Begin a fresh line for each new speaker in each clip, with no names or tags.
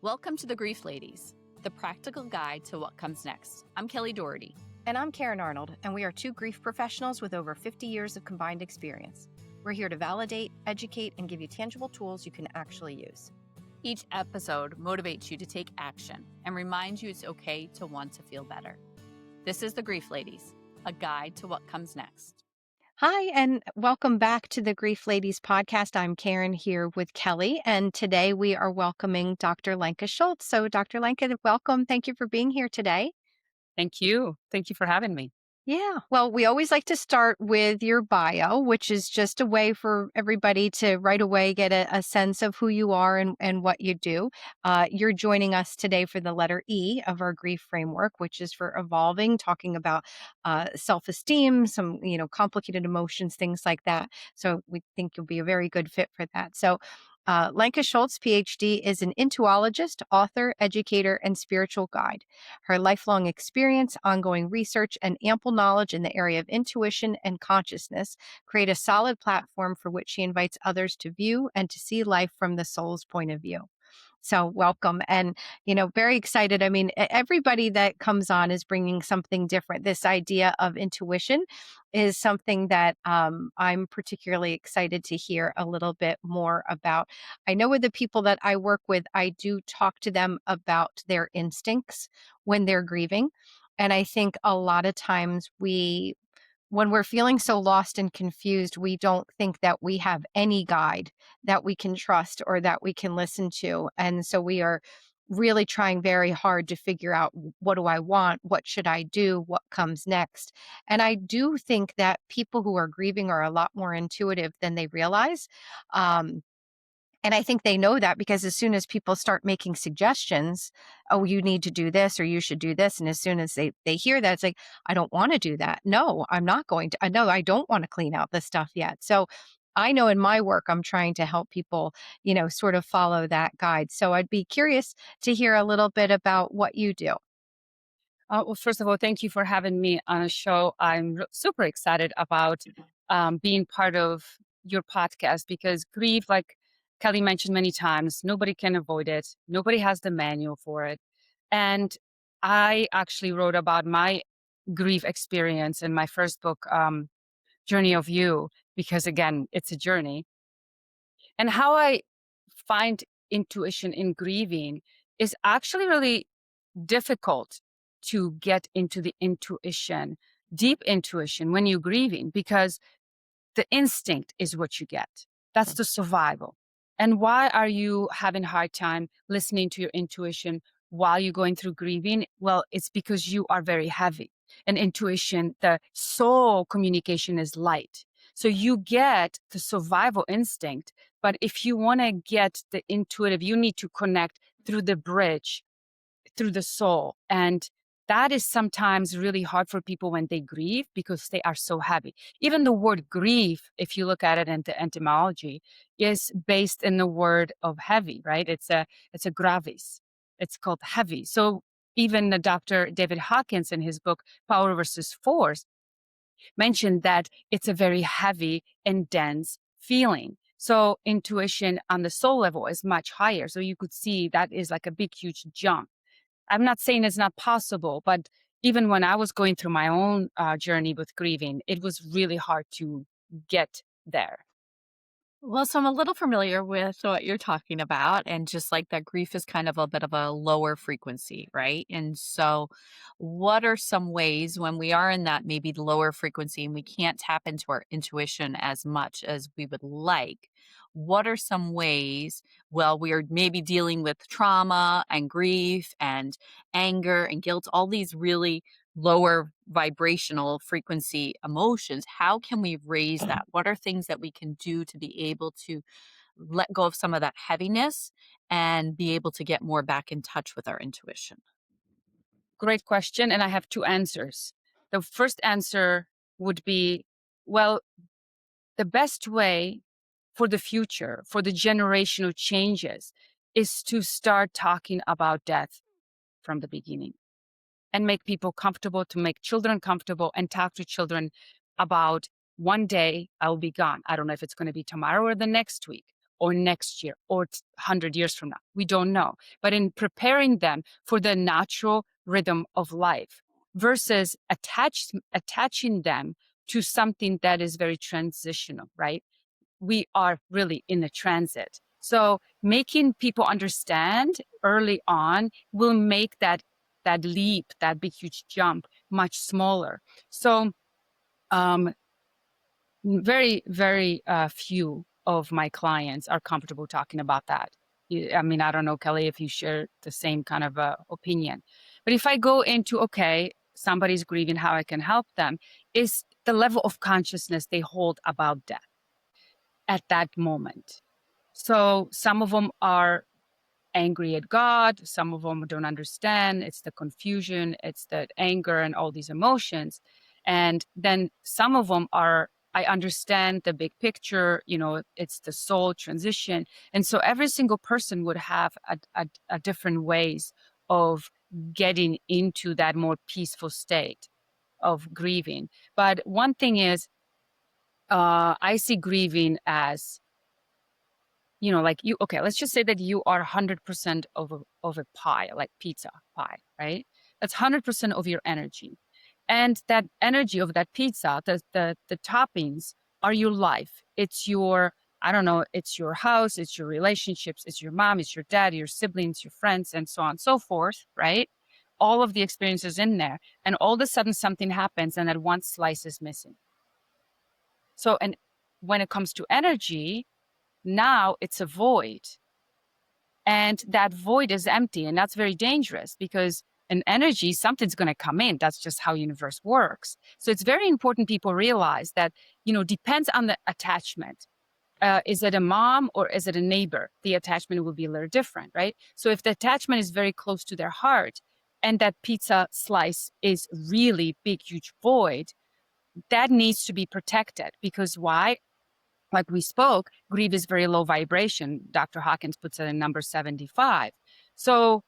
Welcome to the Grief Ladies, the practical guide to what comes next. I'm Kelly Doherty.
And I'm Karen Arnold, and we are two grief professionals with over 50 years of combined experience. We're here to validate, educate, and give you tangible tools you can actually use.
Each episode motivates you to take action and reminds you it's okay to want to feel better. This is the Grief Ladies, a guide to what comes next.
Hi, and welcome back to the Grief Ladies podcast. I'm Karen here with Kelly, and today we are welcoming Dr. Lenka Schultz. So, Dr. Lenka, welcome. Thank you for being here today.
Thank you. Thank you for having me.
Yeah. Well, we always like to start with your bio, which is just a way for everybody to right away get a sense of who you are and what you do. You're joining us today for the letter E of our grief framework, which is for evolving, talking about self-esteem, some, complicated emotions, things like that. So we think you'll be a very good fit for that. So Lenka Schultz, PhD, is an intuologist, author, educator, and spiritual guide. Her lifelong experience, ongoing research, and ample knowledge in the area of intuition and consciousness create a solid platform for which she invites others to view and to see life from the soul's point of view. So welcome. And, very excited. I mean, everybody that comes on is bringing something different. This idea of intuition is something that I'm particularly excited to hear a little bit more about. I know with the people that I work with, I do talk to them about their instincts when they're grieving. And I think a lot of times when we're feeling so lost and confused, we don't think that we have any guide that we can trust or that we can listen to. And so we are really trying very hard to figure out, what do I want? What should I do? What comes next? And I do think that people who are grieving are a lot more intuitive than they realize. And I think they know that because as soon as people start making suggestions, oh, you need to do this or you should do this. And as soon as they hear that, it's like, I don't want to do that. No, I'm not going to. No, I don't want to clean out this stuff yet. So I know in my work, I'm trying to help people, sort of follow that guide. So I'd be curious to hear a little bit about what you do.
Well, first of all, thank you for having me on a show. I'm super excited about being part of your podcast because grief, like Kelly mentioned many times, nobody can avoid it. Nobody has the manual for it. And I actually wrote about my grief experience in my first book, Journey of You, because again, it's a journey. And how I find intuition in grieving is actually really difficult to get into the intuition, deep intuition when you're grieving, because the instinct is what you get. That's the survival. And why are you having a hard time listening to your intuition while you're going through grieving? Well, it's because you are very heavy. And intuition, the soul communication is light. So you get the survival instinct. But if you want to get the intuitive, you need to connect through the bridge, through the soul. And that is sometimes really hard for people when they grieve because they are so heavy. Even the word grief, if you look at it in the etymology, is based in the word of heavy, right? It's a gravis. It's called heavy. So even the Dr. David Hawkins in his book, Power versus Force, mentioned that it's a very heavy and dense feeling. So intuition on the soul level is much higher. So you could see that is like a big, huge jump. I'm not saying it's not possible, but even when I was going through my own journey with grieving, it was really hard to get there.
Well, so I'm a little familiar with what you're talking about, and just like that grief is kind of a bit of a lower frequency, right? And so, what are some ways when we are in that maybe lower frequency and we can't tap into our intuition as much as we would like? What are some ways, well, we are maybe dealing with trauma and grief and anger and guilt, all these really lower vibrational frequency emotions? How can we raise that? What are things that we can do to be able to let go of some of that heaviness and be able to get more back in touch with our intuition?
Great question. And I have two answers. The first answer would be, well, the best way for the future, for the generational changes, is to start talking about death from the beginning and make people comfortable, to make children comfortable and talk to children about one day I'll be gone. I don't know if it's going to be tomorrow or the next week. or next year or 100 years from now. We don't know. But in preparing them for the natural rhythm of life versus attaching them to something that is very transitional, right? We are really in a transit. So making people understand early on will make that leap, that big huge jump, much smaller. So um, very, very few of my clients are comfortable talking about that. I mean, I don't know, Kelly, if you share the same kind of opinion. But if I go into, okay, somebody's grieving, how I can help them, is the level of consciousness they hold about death at that moment. So some of them are angry at God, some of them don't understand. It's the confusion, it's the anger, and all these emotions. And then some of them are, I understand the big picture, it's the soul transition. And so every single person would have a different ways of getting into that more peaceful state of grieving. But one thing is, I see grieving as, like you, okay, let's just say that you are 100% of a pie, like pizza pie, right? That's 100% of your energy. And that energy of that pizza, the toppings are your life. It's your, I don't know, it's your house, it's your relationships, it's your mom, it's your dad, your siblings, your friends, and so on and so forth, right? All of the experiences in there. And all of a sudden something happens and that one slice is missing. So, and when it comes to energy, now it's a void. And that void is empty. And that's very dangerous because in energy, something's going to come in. That's just how universe works. So it's very important people realize that, depends on the attachment. Is it a mom or is it a neighbor? The attachment will be a little different, right? So if the attachment is very close to their heart and that pizza slice is really big, huge void, that needs to be protected because why? Like we spoke, grief is very low vibration. Dr. Hawkins puts it in number 75. So,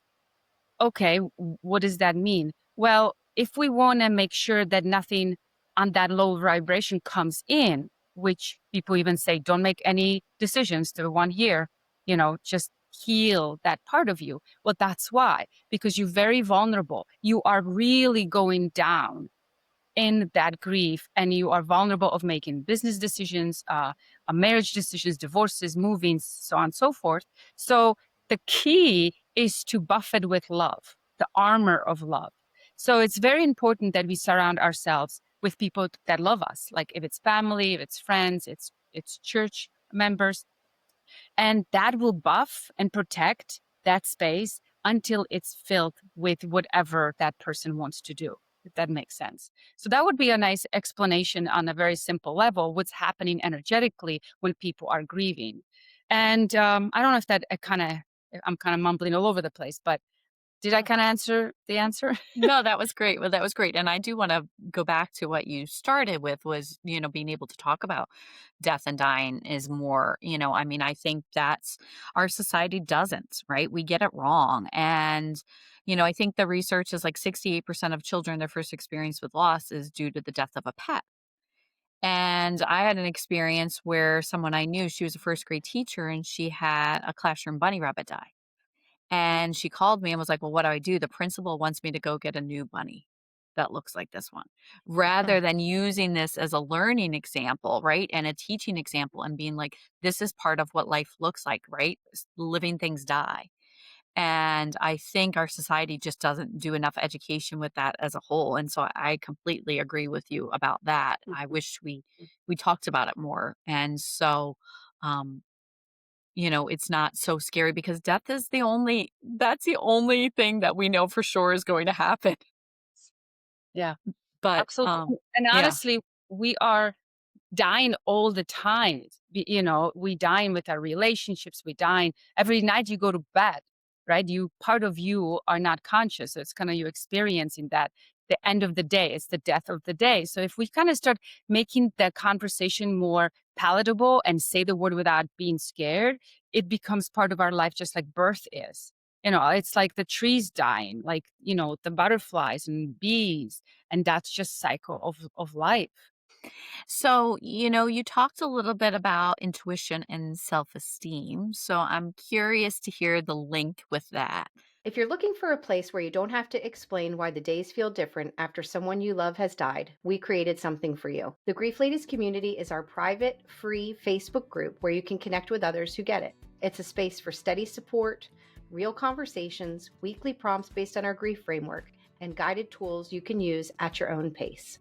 okay, what does that mean? Well, if we want to make sure that nothing on that low vibration comes in, which people even say, don't make any decisions to 1 year, just heal that part of you. Well, that's why, because you're very vulnerable. You are really going down in that grief and you are vulnerable of making business decisions, marriage decisions, divorces, moving, so on and so forth. So the key is to buffet with love, the armor of love. So it's very important that we surround ourselves with people that love us, like if it's family, if it's friends, it's church members, and that will buff and protect that space until it's filled with whatever that person wants to do, if that makes sense. So that would be a nice explanation on a very simple level, what's happening energetically when people are grieving. And I don't know if that I'm kind of mumbling all over the place, but did I kind of answer the answer?
No, that was great. Well, that was great. And I do want to go back to what you started with was, being able to talk about death and dying is more, I mean, I think that's our society doesn't, right? We get it wrong. And, I think the research is like 68% of children, their first experience with loss is due to the death of a pet. And I had an experience where someone I knew, she was a first grade teacher and she had a classroom bunny rabbit die. And she called me and was like, "Well, what do I do? The principal wants me to go get a new bunny that looks like this one." Rather than using this as a learning example, right? And a teaching example and being like, this is part of what life looks like, right? Living things die. And I think our society just doesn't do enough education with that as a whole. And so I completely agree with you about that. I wish we talked about it more. And so um it's not so scary because death is that's the only thing that we know for sure is going to happen.
Yeah,
But,
absolutely. And
yeah.
honestly, we are dying all the time. We dying with our relationships. We dying every night you go to bed, right? Part of you are not conscious. So it's kind of you experiencing that. The end of the day, it's the death of the day. So if we kind of start making the conversation more palatable and say the word without being scared, it becomes part of our life, just like birth is. It's like the trees dying, like, the butterflies and bees, and that's just cycle of life.
So, you talked a little bit about intuition and self esteem. So, I'm curious to hear the link with that.
If you're looking for a place where you don't have to explain why the days feel different after someone you love has died, we created something for you. The Grief Ladies community is our private, free Facebook group where you can connect with others who get it. It's a space for steady support, real conversations, weekly prompts based on our grief framework, and guided tools you can use at your own pace.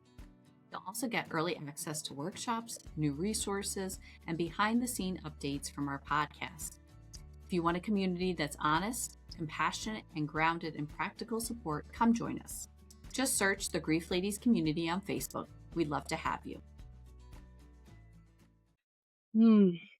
You'll also get early access to workshops, new resources, and behind the scene updates from our podcast. If you want a community that's honest, compassionate, and grounded in practical support, come join us. Just search the Grief Ladies community on Facebook. We'd love to have you.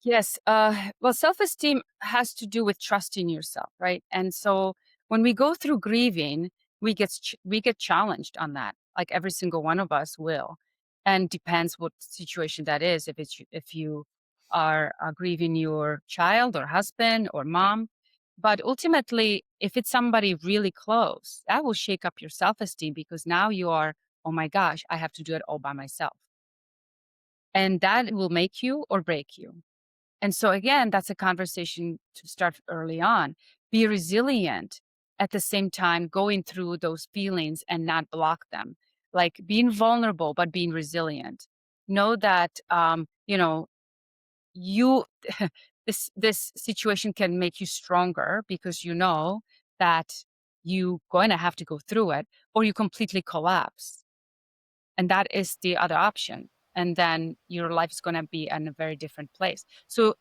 Yes. Well, self-esteem has to do with trusting yourself, right? And so when we go through grieving, we get challenged on that. Like every single one of us will, and depends what situation that is. If you are grieving your child or husband or mom, but ultimately, if it's somebody really close, that will shake up your self-esteem because now you are, oh my gosh, I have to do it all by myself, and that will make you or break you. And so again, that's a conversation to start early on. Be resilient at the same time, going through those feelings and not block them. Like being vulnerable, but being resilient. Know that you this situation can make you stronger because you know that you going to have to go through it, or you completely collapse. And that is the other option. And then your life is going to be in a very different place. So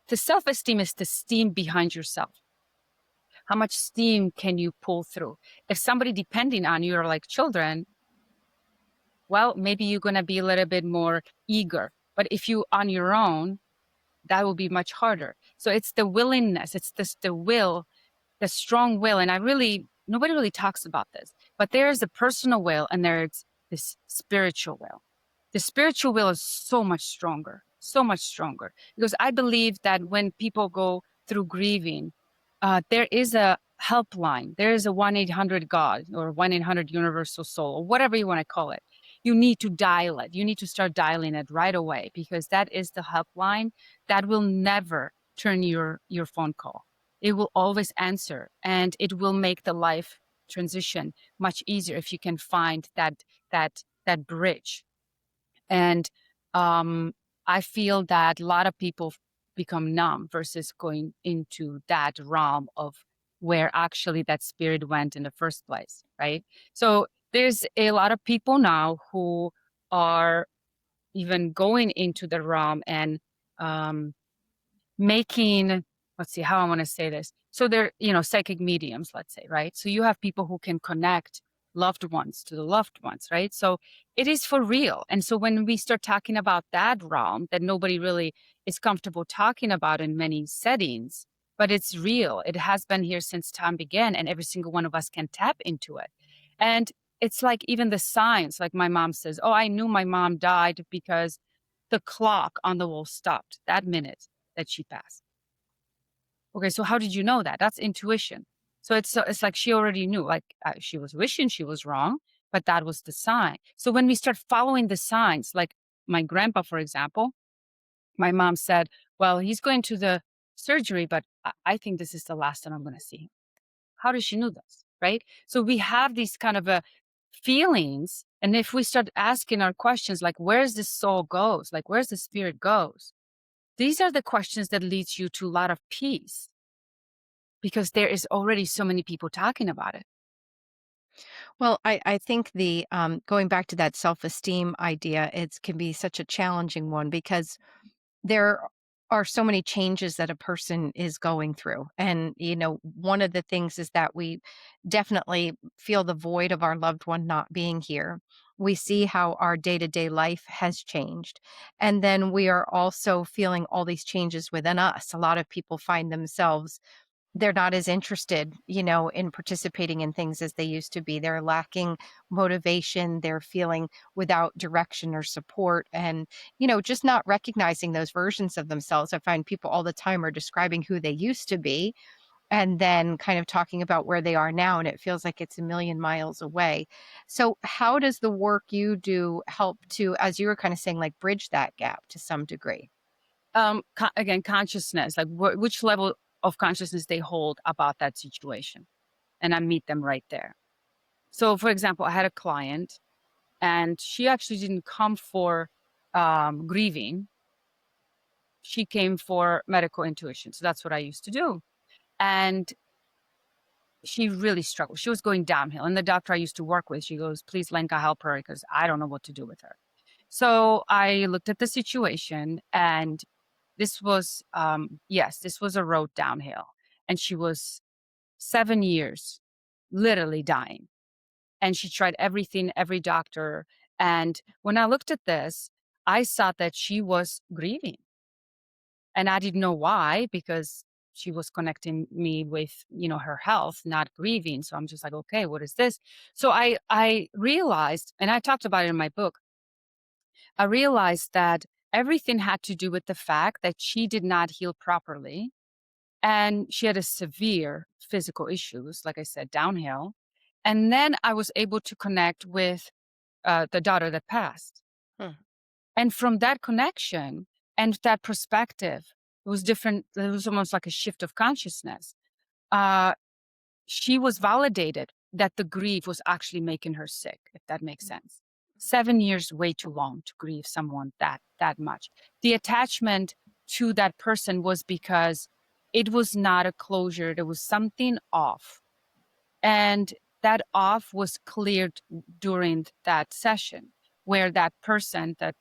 the self-esteem is the steam behind yourself. How much steam can you pull through? If somebody depending on you are like children, well, maybe you're going to be a little bit more eager. But if you on your own, that will be much harder. So it's the willingness, it's the will, the strong will. And nobody really talks about this, but there's a personal will and there's this spiritual will. The spiritual will is so much stronger, because I believe that when people go through grieving, there is a helpline. There is a 1-800-GOD or 1-800-Universal Soul or whatever you want to call it. You need to dial it. You need to start dialing it right away, because that is the helpline that will never turn your phone call. It will always answer, and it will make the life transition much easier if you can find that bridge. And I feel that a lot of people become numb versus going into that realm of where actually that spirit went in the first place, right? So there's a lot of people now who are even going into the realm and um, making, let's see how I want to say this. So they're, psychic mediums, let's say, right? So you have people who can connect loved ones to the loved ones, right? So it is for real. And so when we start talking about that realm that nobody really is comfortable talking about in many settings, but it's real. It has been here since time began, and every single one of us can tap into it. And it's like even the signs, like my mom says, oh, I knew my mom died because the clock on the wall stopped that minute that she passed. Okay, so how did you know that? That's intuition. So it's like she already knew, like she was wishing she was wrong, but that was the sign. So when we start following the signs, like my grandpa, for example, my mom said, well, he's going to the surgery, but I think this is the last time I'm going to see him. How does she know this? Right? So we have these kind of feelings. And if we start asking our questions, like, where's the soul goes? Like, where's the spirit goes? These are the questions that leads you to a lot of peace, because there is already so many people talking about it.
Well, I think the going back to that self-esteem idea, it can be such a challenging one because there are so many changes that a person is going through. And, one of the things is that we definitely feel the void of our loved one not being here. We see how our day to day life has changed. And then we are also feeling all these changes within us. A lot of people find themselves they're not as interested, in participating in things as they used to be. They're lacking motivation. They're feeling without direction or support and, just not recognizing those versions of themselves. I find people all the time are describing who they used to be. and then kind of talking about where they are now, and it feels like it's a million miles away. So how does the work you do help to, as you were kind of saying, like bridge that gap to some degree?
Again, consciousness, like which level of consciousness they hold about that situation, and I meet them right there. So, for example, I had a client, and she actually didn't come for grieving. She came for medical intuition. So that's what I used to do. And she really struggled. She was going downhill. And the doctor I used to work with, she goes, please, Lenka, help her because I don't know what to do with her. So I looked at the situation, and this was, yes, this was a road downhill. And she was 7 years literally dying. And she tried everything, every doctor. And when I looked at this, I saw that she was grieving. And I didn't know why, because she was connecting me with, her health, not grieving. So I'm just like, okay, what is this? So I realized, and I talked about it in my book, I realized that everything had to do with the fact that she did not heal properly. And she had a severe physical issues, like I said, downhill. And then I was able to connect with the daughter that passed.
Hmm.
And from that connection and that perspective, it was different. It was almost like a shift of consciousness. Uh, she was validated that the grief was actually making her sick, if that makes sense. 7 years, way too long to grieve someone that much. The attachment to that person was because it was not a closure. There was something off. And that off was cleared during that session where that person, that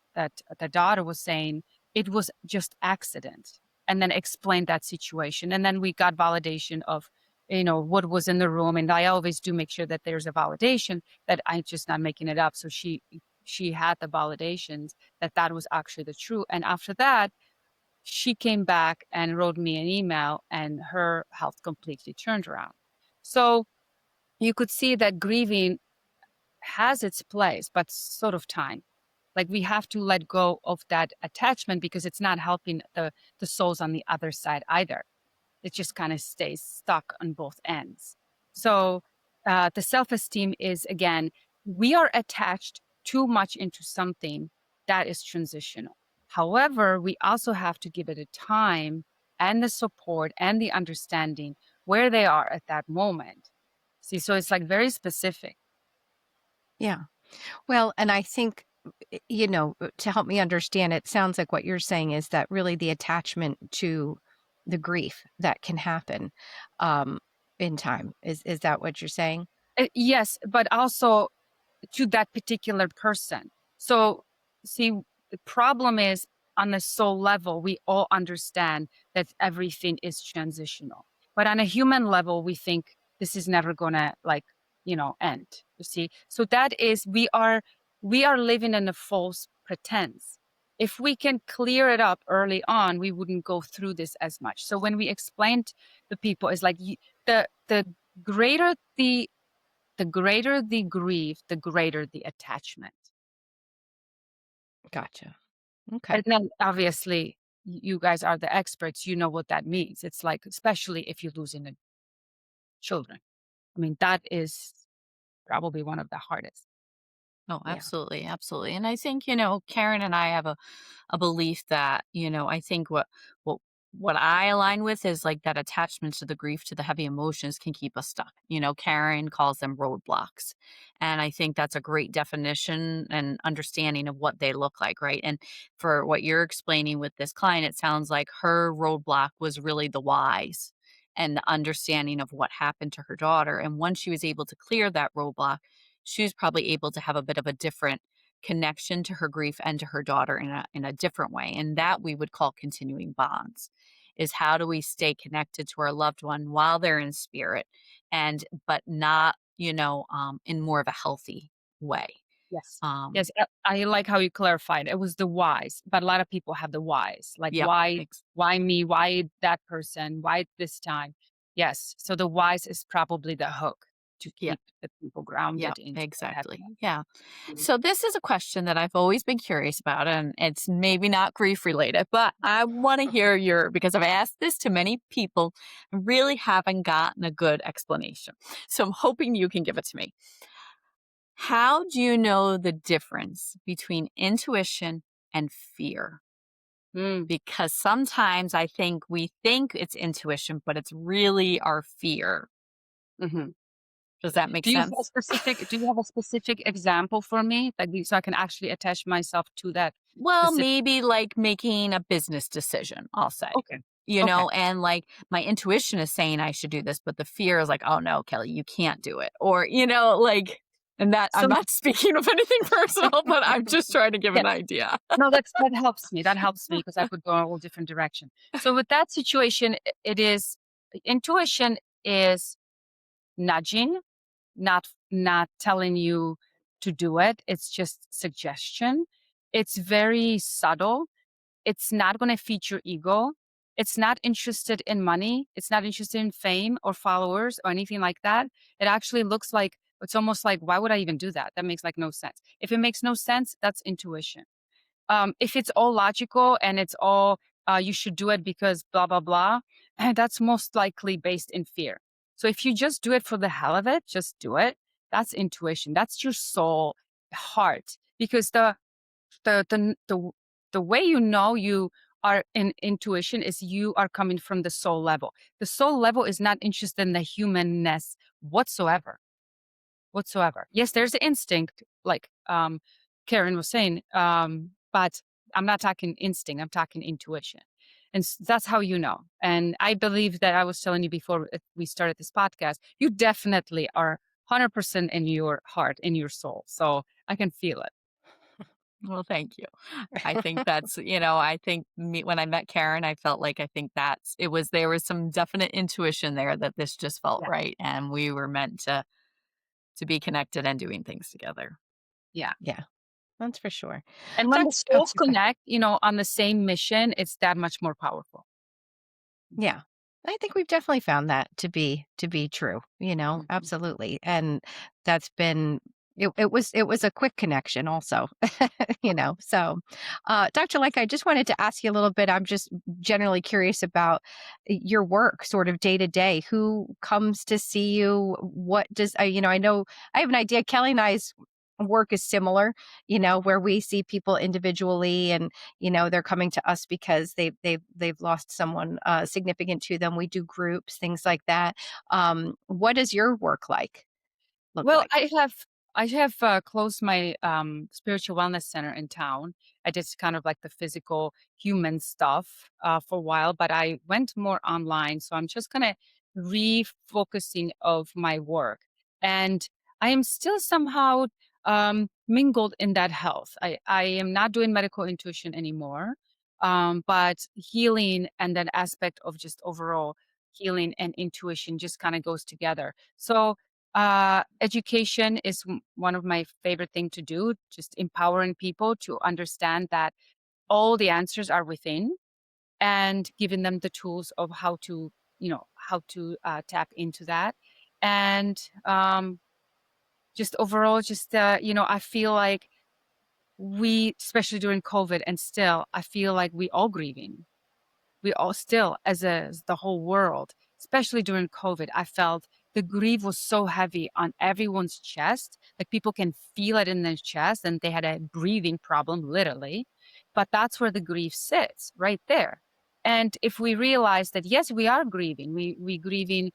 the daughter was saying it was just accident, and then explained that situation. And then we got validation of, what was in the room. And I always do make sure that there's a validation, that I'm just not making it up. So she had the validations that was actually the truth. And after that, she came back and wrote me an email, and her health completely turned around. So you could see that grieving has its place, but sort of time. Like we have to let go of that attachment because it's not helping the souls on the other side either. It just kind of stays stuck on both ends. So the self-esteem is, again, we are attached too much into something that is transitional. However, we also have to give it a time and the support and the understanding where they are at that moment. See, so it's like very specific.
Yeah. Well, and I think, to help me understand, it sounds like what you're saying is that really the attachment to the grief that can happen um, in time. Is that what you're saying?
Yes, but also to that particular person. So, see, the problem is on the soul level, we all understand that everything is transitional. But on a human level, we think this is never gonna end. You see, so that is we are living in a false pretense. If we can clear it up early on, we wouldn't go through this as much. So when we explained to people, is like the greater the grief, the greater the attachment.
Gotcha. Okay.
And then obviously you guys are the experts, you know what that means. It's like, especially if you're losing children. I mean, that is probably one of the hardest.
Oh,
Yeah.
absolutely, absolutely. And I think, Karen and I have a belief that, I think what what I align with is like that attachment to the grief, to the heavy emotions can keep us stuck. Karen calls them roadblocks. And I think that's a great definition and understanding of what they look like, right? And for what you're explaining with this client, it sounds like her roadblock was really the whys and the understanding of what happened to her daughter. And once she was able to clear that roadblock, she was probably able to have a bit of a different connection to her grief and to her daughter in a different way. And that we would call continuing bonds, is how do we stay connected to our loved one while they're in spirit, and but not, in more of a healthy way.
Yes.
Um,
Yes, I like how you clarified. It was the whys, but a lot of people have the whys. Like
yep.
why me? Why that person? Why this time? Yes. So the whys is probably the hook. to
Yeah.
keep the people
Yeah,
grounded into their
exactly.
happiness.
Yeah.
Mhm.
So this is a question that I've always been curious about, and it's maybe not grief related, but I want to hear because I've asked this to many people and really haven't gotten a good explanation. So I'm hoping you can give it to me. How do you know the difference between intuition and fear?
Mm,
Because sometimes I think we think it's intuition, but it's really our fear.
mhm.
Does that make sense?
Do you have a specific example for me, like, so I can actually attach myself to that
Well,
specific.
maybe like making a business decision, I'll say,
Okay. Okay.
and like my intuition is saying I should do this, but the fear is like, oh no, Kelly, you can't do it. Or, and that I'm
So
not speaking of anything personal, but I'm just trying to give an
yes.
idea.
No, that helps me. That helps me because I could go a whole different direction. So with that situation, it is intuition is nudging, not telling you to do it. It's just suggestion. It's very subtle. It's not going to feed your ego. It's not interested in money. It's not interested in fame or followers or anything like that. It actually looks like it's almost like, why would I even do that? That makes like no sense. If it makes no sense, that's intuition. If it's all logical and it's all you should do it because blah blah blah, and that's most likely based in fear. So if you just do it for the hell of it, just do it. That's intuition. That's your soul, heart. Because the the way you know you are in intuition is you are coming from the soul level. The soul level is not interested in the humanness whatsoever whatsoever. Yes, there's an instinct, like Karen was saying, but I'm not talking instinct. I'm talking intuition, and that's how you know. And I believe that I was telling you before we started this podcast, you definitely are 100% in your heart, in your soul. So I can feel it.
Well, thank you. I think I think when I met Karen, I felt like I think there was some definite intuition there that this just felt
Yeah,
right. And we were meant to be connected and doing things together.
yeah.
Yeah, that's for sure.
And when the
Oh,
souls
go ahead.
connect, on the same mission, it's that much more powerful.
Yeah. I think we've definitely found that to be true,
Mhm.
absolutely. And that's been it was a quick connection also, So Dr. Like, I just wanted to ask you a little bit. I'm just generally curious about your work sort of day to day. Who comes to see you? What does I know I have an idea. Kelly and I's work is similar, where we see people individually and they're coming to us because they've lost someone significant to them. We do groups, things like that. What does your work look
Well,
like?
I have closed my spiritual wellness center in town. I did kind of like the physical human stuff for a while, but I went more online. So I'm just kind of refocusing of my work, and I am still somehow mingled in that health. I am not doing medical intuition anymore, but healing and that aspect of just overall healing and intuition just kind of goes together. So education is one of my favorite thing to do, just empowering people to understand that all the answers are within and giving them the tools of how to tap into that. And just overall, just, I feel like especially during COVID and still, I feel like we all grieving. We all still, as the whole world, especially during COVID, I felt the grief was so heavy on everyone's chest. Like people can feel it in their chest and they had a breathing problem, literally. But that's where the grief sits, right there. And if we realize that, yes, we are grieving, we grieving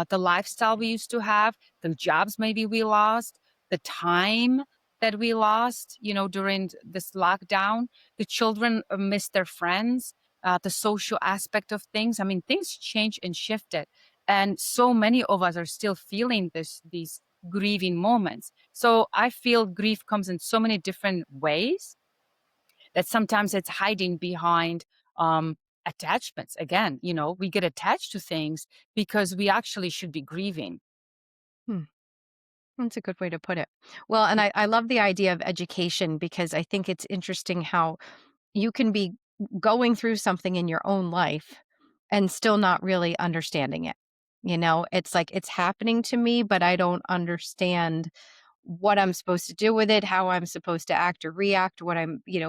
the lifestyle we used to have, the jobs maybe we lost, the time that we lost, during this lockdown, the children missed their friends, the social aspect of things. I mean, things change and shifted, and so many of us are still feeling these grieving moments. So I feel grief comes in so many different ways that sometimes it's hiding behind attachments. Again, we get attached to things because we actually should be grieving.
Hmm, that's a good way to put it. Well, and I love the idea of education because I think it's interesting how you can be going through something in your own life and still not really understanding it. It's like it's happening to me, but I don't understand what I'm supposed to do with it, how I'm supposed to act or react, what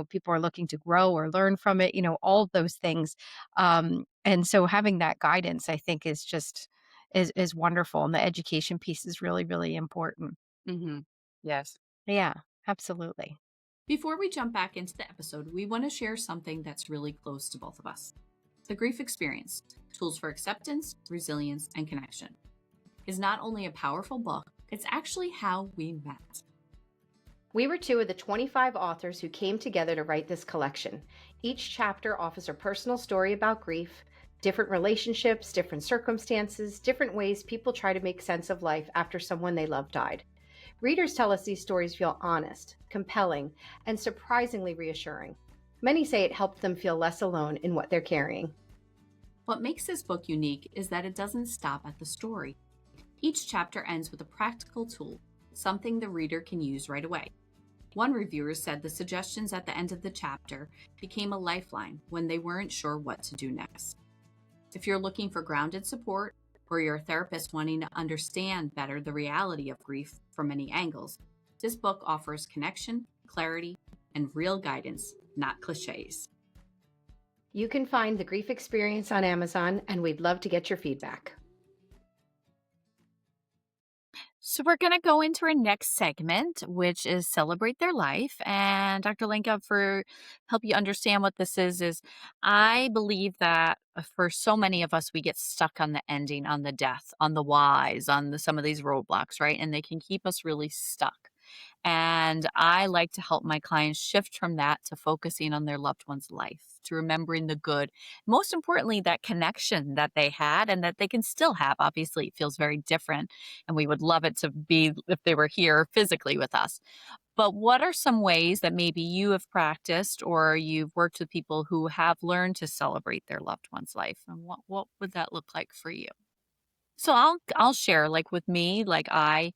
people are looking to grow or learn from it, all of those things. And so having that guidance, I think, is just is wonderful. And the education piece is really, really important.
Hmm. Yes.
Yeah, absolutely.
Before we jump back into the episode, we want to share something that's really close to both of us. The Grief Experience, Tools for Acceptance, Resilience, and Connection, is not only a powerful book, it's actually how we met.
We were two of the 25 authors who came together to write this collection. Each chapter offers a personal story about grief, different relationships, different circumstances, different ways people try to make sense of life after someone they love died. Readers tell us these stories feel honest, compelling, and surprisingly reassuring. Many say it helped them feel less alone in what they're carrying.
What makes this book unique is that it doesn't stop at the story. Each chapter ends with a practical tool, something the reader can use right away. One reviewer said the suggestions at the end of the chapter became a lifeline when they weren't sure what to do next. If you're looking for grounded support, or you're a therapist wanting to understand better the reality of grief from many angles, this book offers connection, clarity, and real guidance, not cliches.
You can find The Grief Experience on Amazon, and we'd love to get your feedback.
So we're going to go into our next segment, which is Celebrate Their Life. And Dr. Lenka, for help you understand what this is I believe that for so many of us, we get stuck on the ending, on the death, on the whys, on some of these roadblocks, right? And they can keep us really stuck. And I like to help my clients shift from that to focusing on their loved one's life, to remembering the good. Most importantly, that connection that they had and that they can still have. Obviously, it feels very different, and we would love it to be if they were here physically with us. But what are some ways that maybe you have practiced or you've worked with people who have learned to celebrate their loved one's life? And what would that look like for you? So I'll share, like, with me, like, I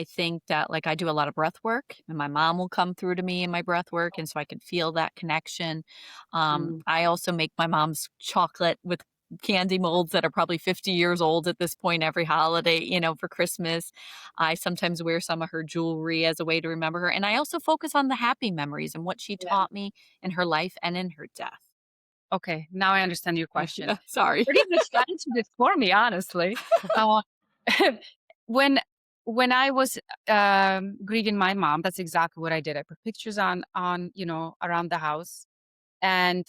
think that, like, I do a lot of breath work, and my mom will come through to me in my breath work, and so I can feel that connection.
Mm.
I also make my mom's chocolate with candy molds that are probably 50 years old at this point every holiday, for Christmas. I sometimes wear some of her jewelry as a way to remember her, and I also focus on the happy memories and what she
Yeah.
taught me in her life and in her death.
Okay, now I understand your question.
Sorry.
Pretty much answered it for me, honestly. Uh, when when I was grieving my mom, that's exactly what I did. I put pictures on around the house, and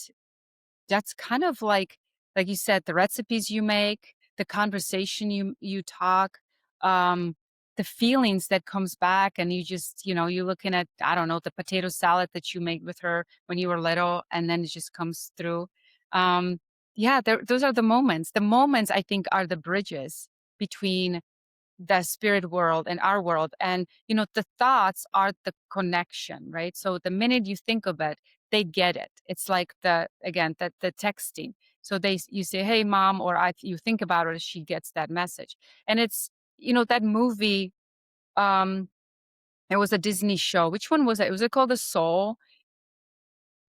that's kind of like you said, the recipes you make, the conversation you talk, um, the feelings that comes back, and you just you're looking at, I don't know, the potato salad that you made with her when you were little, and then it just comes through. Um, yeah, those are the moments. The moments, I think, are the bridges between the spirit world and our world. And the thoughts are the connection, right? So the minute you think of it, they get it. It's like the texting. So you say, hey mom, or you think about it, she gets that message. And it's that movie, it was a Disney show. Which one was it? Was it called The Soul?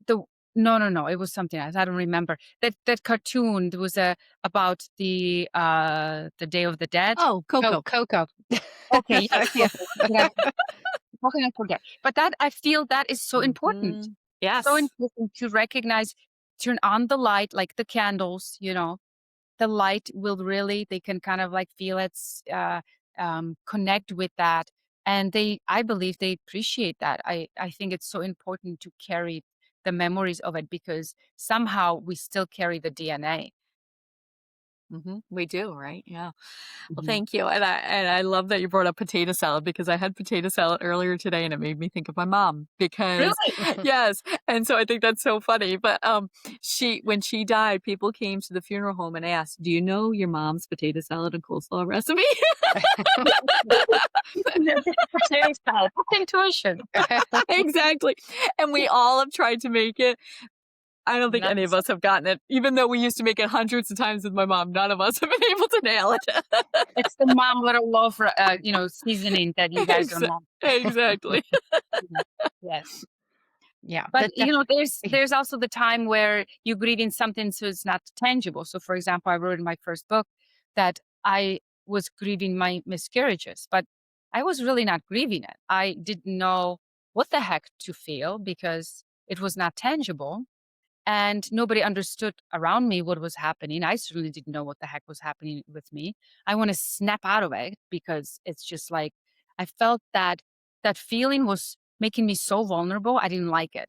The No, it was something else. I don't remember. That cartoon, there was a about the Day of the Dead.
Oh,
Oh,
Coco.
Coco.
Okay, yes,
Yeah.
okay. How can I forget? But that, I feel, that is so important.
Mhm.
So
Yes.
important to recognize, turn on the light, like the candles, the light will really, they can kind of like feel it, connect with that. And I believe they appreciate that. I think it's so important to carry the memories of it, because somehow we still carry the DNA.
We do, right? Yeah. Well,
Mhm.
thank you. And I love that you brought up potato salad because I had potato salad earlier today and it made me think of my mom because
Really?
yes. And so I think that's so funny. But when she died, people came to the funeral home and asked, "Do you know your mom's potato salad and coleslaw recipe?"
Potato salad. That's intuition.
Exactly. And we all have tried to make it. I don't think any of
Nice.
us have gotten it. Even though we used to make it hundreds of times with my mom, none of us have been able to nail it.
It's the mom little loaf, seasoning that you guys don't
Exa
want.
exactly.
Mhm. Yes.
Yeah,
But
that def
there's also the time where you're grieving something, so it's not tangible. So for example, I wrote in my first book that I was grieving my miscarriages, but I was really not grieving it. I didn't know what the heck to feel because it was not tangible and nobody understood around me what was happening. I certainly didn't know what the heck was happening with me. I want to snap out of it because it's just like I felt that feeling was making me so vulnerable. I didn't like it.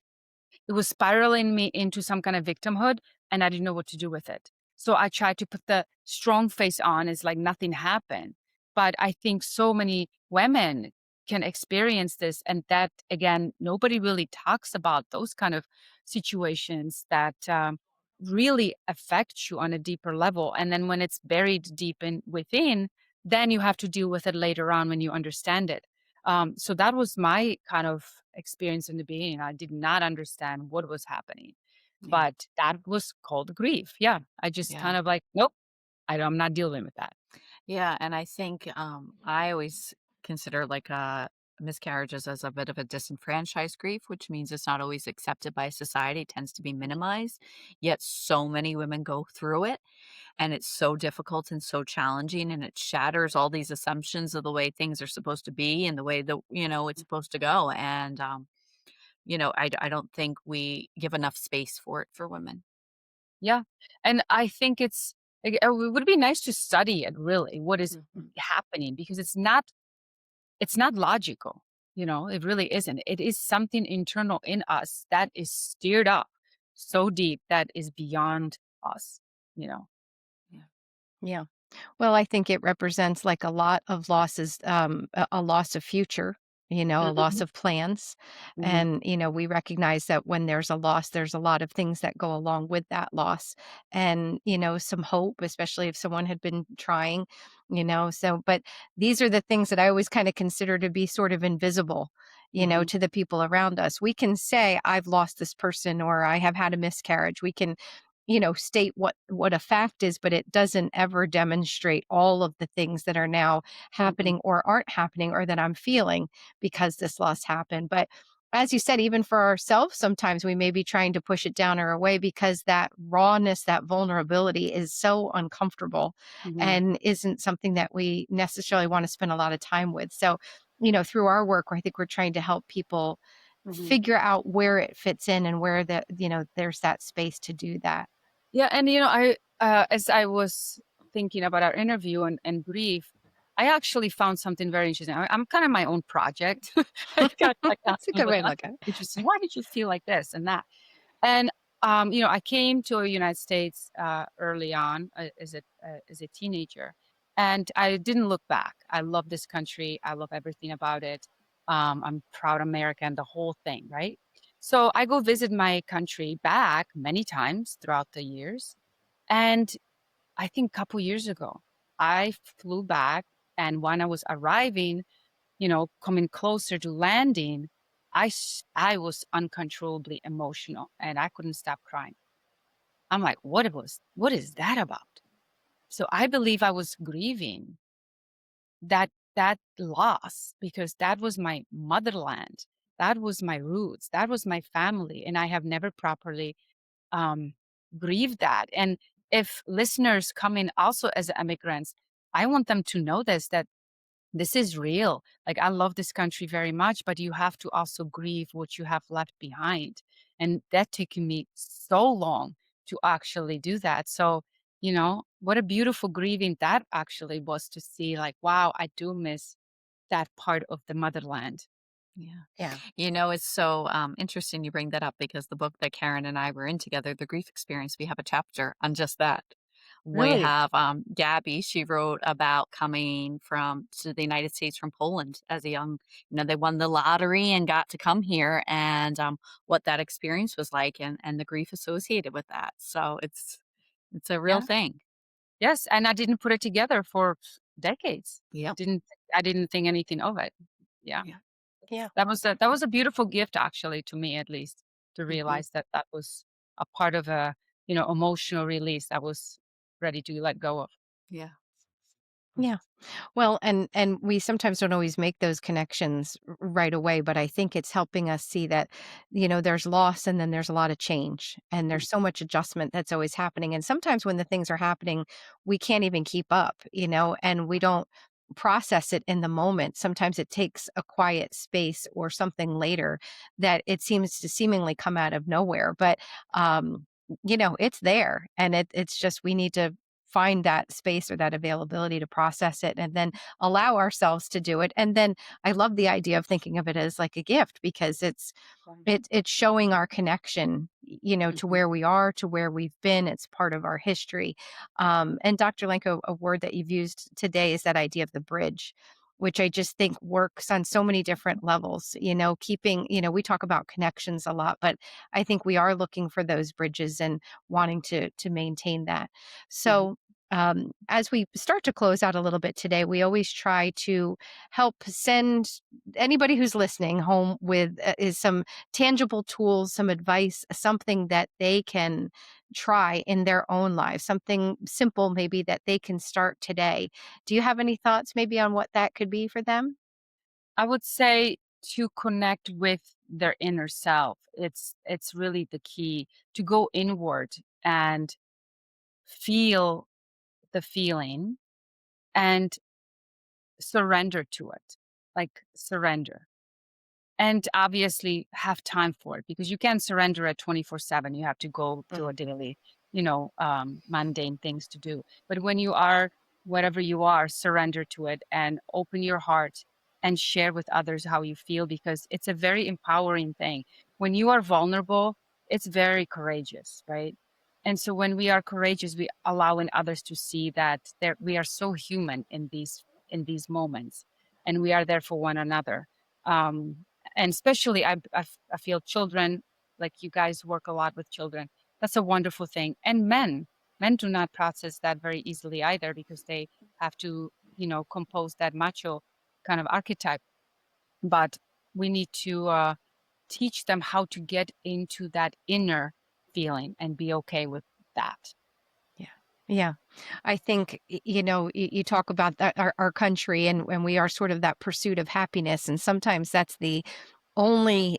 It was spiraling me into some kind of victimhood, and I didn't know what to do with it. So I tried to put the strong face on as like nothing happened. But I think so many women can experience this. And that, again, nobody really talks about those kind of situations that really affect you on a deeper level. And then when it's buried deep in within, then you have to deal with it later on when you understand it. So that was my kind of experience in the beginning. I did not understand what was happening,
Yeah.
but that was called grief. Yeah. I just
Yeah.
kind of like, nope, I'm not dealing with that.
Yeah, and I think, I always consider, like, miscarriages as a bit of a disenfranchised grief, which means it's not always accepted by society, it tends to be minimized, yet so many women go through it, and it's so difficult and so challenging, and it shatters all these assumptions of the way things are supposed to be and the way that, it's supposed to go, and, I don't think we give enough space for it for women.
Yeah. And I think it would be nice to study it really, what is
Mhm.
happening, because it's not logical. It really isn't. It is something internal in us that is stirred up so deep that is beyond us, you know.
Yeah.
Yeah. Well, I think it represents like a lot of losses, a loss of future, a loss
Mhm.
of plans.
Mhm.
And, we recognize that when there's a loss, there's a lot of things that go along with that loss. And, some hope, especially if someone had been trying, but these are the things that I always kind of consider to be sort of invisible.
Mhm.
To the people around us. We can say, I've lost this person or I have had a miscarriage. We can state what a fact is, but it doesn't ever demonstrate all of the things that are now
Mhm.
happening or aren't happening or that I'm feeling because this loss happened. But as you said, even for ourselves, sometimes we may be trying to push it down or away because that rawness, that vulnerability is so uncomfortable
Mhm.
and isn't something that we necessarily want to spend a lot of time with. So, through our work, I think we're trying to help people
Mhm.
figure out where it fits in and where there's that space to do that.
Yeah, and as I was thinking about our interview and grief, I actually found something very interesting. I'm kind of my own project. I got like
That's a good
constantly
way to look at it.
interesting. Why did you feel like this and that? And I came to the United States early on as a teenager, and I didn't look back. I love this country. I love everything about it. I'm proud American, the whole thing, right? So I go visit my country back many times throughout the years, and I think a couple years ago, I flew back, and when I was arriving, coming closer to landing, I was uncontrollably emotional and I couldn't stop crying. I'm like, what is that about? So I believe I was grieving that loss because that was my motherland. That was my roots. That was my family. And I have never properly um, grieved that. And if listeners come in also as immigrants, I want them to know that this is real. Like, I love this country very much, but you have to also grieve what you have left behind. And that taken me so long to actually do that. So, what a beautiful grieving that actually was to see, like, wow, I do miss that part of the motherland.
Yeah.
Yeah.
It's so interesting you bring that up because the book that Karen and I were in together, The Grief Experience, we have a chapter on just that. We
Really?
have Gabby, she wrote about coming from to the United States from Poland as a young, they won the lottery and got to come here and what that experience was like and the grief associated with that. So it's a real
Yeah.
thing.
Yes. And I didn't put it together for decades.
Yep.
Didn't I didn't think anything of it. Yeah.
Yeah.
Yeah.
That was a beautiful gift actually to me at least to
Hmm.
realize that was a part of a emotional release I was ready to let go of.
Yeah.
Yeah. Well, and we sometimes don't always make those connections right away, but I think it's helping us see that, there's loss and then there's a lot of change and there's so much adjustment that's always happening. And sometimes when the things are happening, we can't even keep up, and we don't process it in the moment. Sometimes it takes a quiet space or something later that it seems to seemingly come out of nowhere. But it's there and it's just we need to find that space or that availability to process it and then allow ourselves to do it. And then I love the idea of thinking of it as like a gift because
Right.
it's showing our connection, to
Mhm.
where we are, to where we've been. It's part of our history. And Dr. Lenko, a word that you've used today is that idea of the bridge, which I just think works on so many different levels. Keeping, we talk about connections a lot, but I think we are looking for those bridges and wanting to maintain that.
Mhm.
So as we start to close out a little bit today, we always try to help send anybody who's listening home with is some tangible tools, some advice, something that they can try in their own lives, something simple maybe that they can start today. Do you have any thoughts maybe on what that could be for them?
I would say to connect with their inner self. It's really the key to go inward and feel the feeling and surrender to it. Like surrender. And obviously have time for it because you can't surrender at 24/7. You have to go to a
Mm,
daily, mundane things to do. But when you are, whatever you are, surrender to it and open your heart and share with others how you feel because it's a very empowering thing. When you are vulnerable, it's very courageous, right? And so when we are courageous, we allowing others to see that we are so human in these moments and we are there for one another. Um, and especially I feel children, like you guys work a lot with children, that's a wonderful thing. And men do not process that very easily either because they have to compose that macho kind of archetype, but we need to teach them how to get into that inner feeling and be okay with that.
yeah. Yeah. I think, you talk about that, our country, and we are sort of that pursuit of happiness. And sometimes that's the only,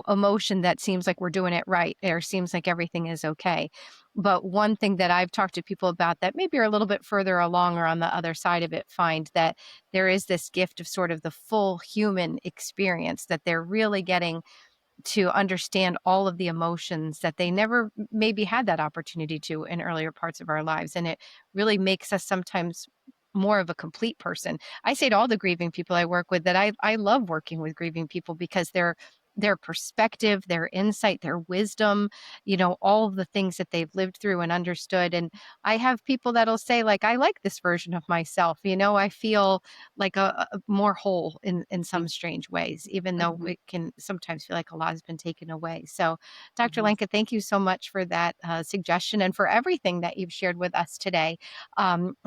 emotion that seems like we're doing it right or seems like everything is okay. But one thing that I've talked to people about that maybe are a little bit further along or on the other side of it find that there is this gift of sort of the full human experience that they're really getting to understand all of the emotions that they never maybe had that opportunity to in earlier parts of our lives. And it really makes us sometimes more of a complete person. I say to all the grieving people I work with that I love working with grieving people because their perspective, their insight, their wisdom, all of the things that they've lived through and understood. And I have people that'll say, like, I like this version of myself. I feel like a more whole in some strange ways, even though
Mm-hmm.
it can sometimes feel like a lot has been taken away. So, Dr.
Hmm.
Lenka, thank you so much for that suggestion and for everything that you've shared with us today.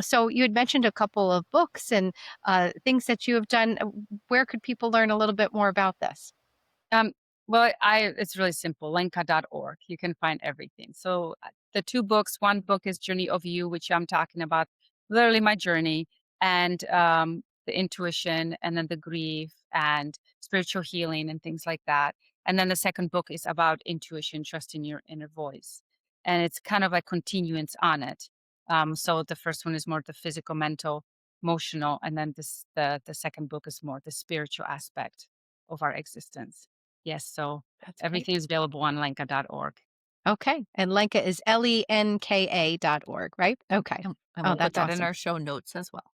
So, you had mentioned a couple of books and things that you have done. Where could people learn a little bit more about this?
Um, well, it's really simple, lenka.org. You can find everything. So the two books, one book is Journey of You, which I'm talking about, literally my journey and the intuition and then the grief and spiritual healing and things like that. And then the second book is about intuition, trusting your inner voice. And it's kind of a continuance on it. So the first one is more the physical, mental, emotional, and then the second book is more the spiritual aspect of our existence. Yes, so
That's great.
everything is available on lenka.org.
Okay. And Lenka is lenka.org, right? Okay.
And
Oh,
we'll put
that's
that in
awesome.
our show notes as well.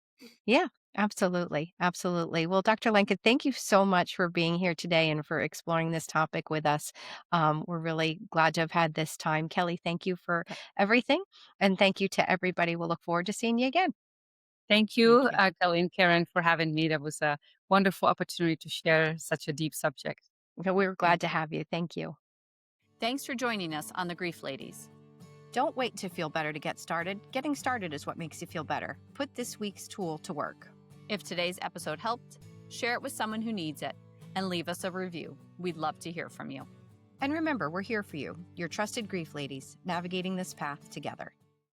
Yeah, absolutely. Absolutely. Well, Dr. Lenka, thank you so much for being here today and for exploring this topic with us. We're really glad to have had this time. Kelly, thank you for
Okay.
everything. And thank you to everybody. We'll look forward to seeing you again.
Thank
Thank
you,
you.
Kelly and Karen, for having me. That was a wonderful opportunity to share such a deep subject.
So we were glad
Thank
to
you.
have you. Thank you.
Thanks for joining us on The Grief Ladies.
Don't wait to feel better to get started. Getting started is what makes you feel better. Put this week's tool to work.
If today's episode helped, share it with someone who needs it and leave us a review. We'd love to hear from you.
And remember, we're here for you, your trusted grief ladies, navigating this path together.